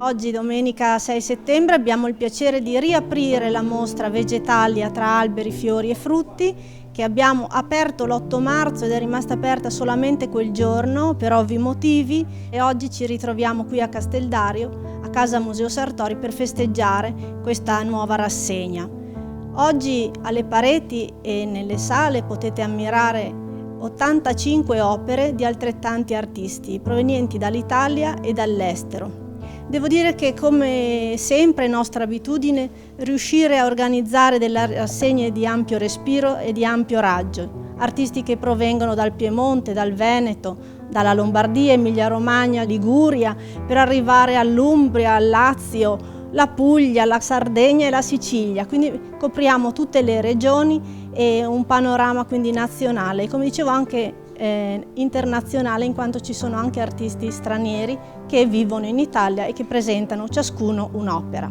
Oggi, domenica 6 settembre, abbiamo il piacere di riaprire la mostra Vegetalia tra alberi, fiori e frutti, che abbiamo aperto l'8 marzo ed è rimasta aperta solamente quel giorno per ovvi motivi, e oggi ci ritroviamo qui a Casteldario, a Casa Museo Sartori, per festeggiare questa nuova rassegna. Oggi alle pareti e nelle sale potete ammirare 85 opere di altrettanti artisti provenienti dall'Italia e dall'estero. Devo dire che, come sempre è nostra abitudine, riuscire a organizzare delle rassegne di ampio respiro e di ampio raggio. Artisti che provengono dal Piemonte, dal Veneto, dalla Lombardia, Emilia-Romagna, Liguria, per arrivare all'Umbria, al Lazio, la Puglia, la Sardegna e la Sicilia. Quindi copriamo tutte le regioni e un panorama quindi nazionale e, come dicevo, anche internazionale, in quanto ci sono anche artisti stranieri che vivono in Italia e che presentano ciascuno un'opera.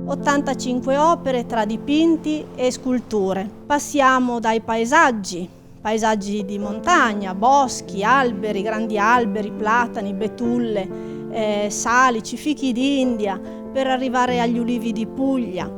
«85 opere tra dipinti e sculture». Passiamo dai paesaggi di montagna, boschi, alberi, grandi alberi, platani, betulle, salici, fichi d'India, per arrivare agli ulivi di Puglia.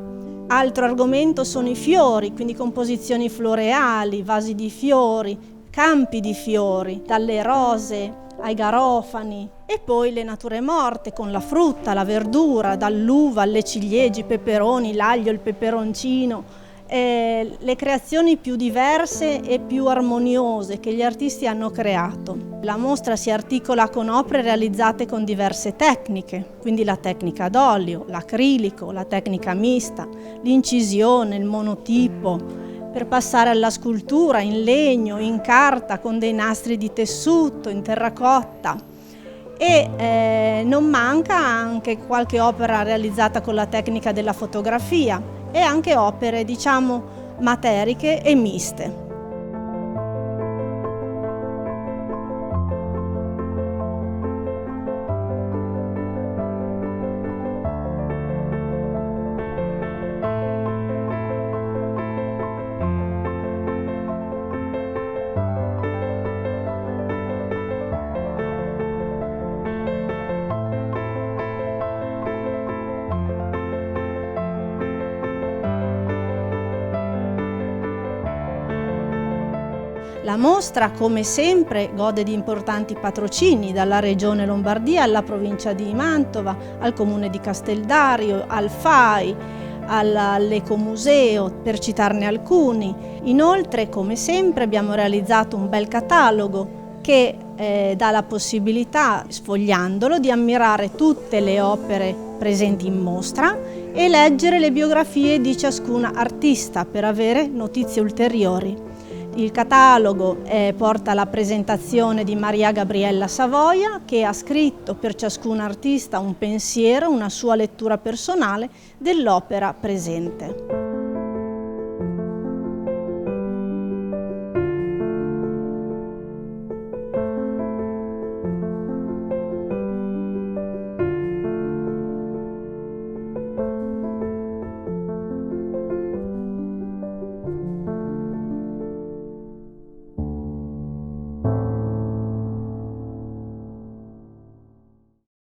Altro argomento sono i fiori, quindi composizioni floreali, vasi di fiori, campi di fiori, dalle rose ai garofani, e poi le nature morte con la frutta, la verdura, dall'uva alle ciliegie, i peperoni, l'aglio, il peperoncino. Le creazioni più diverse e più armoniose che gli artisti hanno creato. La mostra si articola con opere realizzate con diverse tecniche, quindi la tecnica d'olio, l'acrilico, la tecnica mista, l'incisione, il monotipo, per passare alla scultura in legno, in carta, con dei nastri di tessuto, in terracotta. E non manca anche qualche opera realizzata con la tecnica della fotografia e anche opere, diciamo, materiche e miste. La mostra, come sempre, gode di importanti patrocini, dalla Regione Lombardia alla provincia di Mantova, al Comune di Casteldario, al FAI, all'Ecomuseo, per citarne alcuni. Inoltre, come sempre, abbiamo realizzato un bel catalogo che dà la possibilità, sfogliandolo, di ammirare tutte le opere presenti in mostra e leggere le biografie di ciascuna artista per avere notizie ulteriori. Il catalogo porta alla presentazione di Maria Gabriella Savoia, che ha scritto per ciascun artista un pensiero, una sua lettura personale dell'opera presente.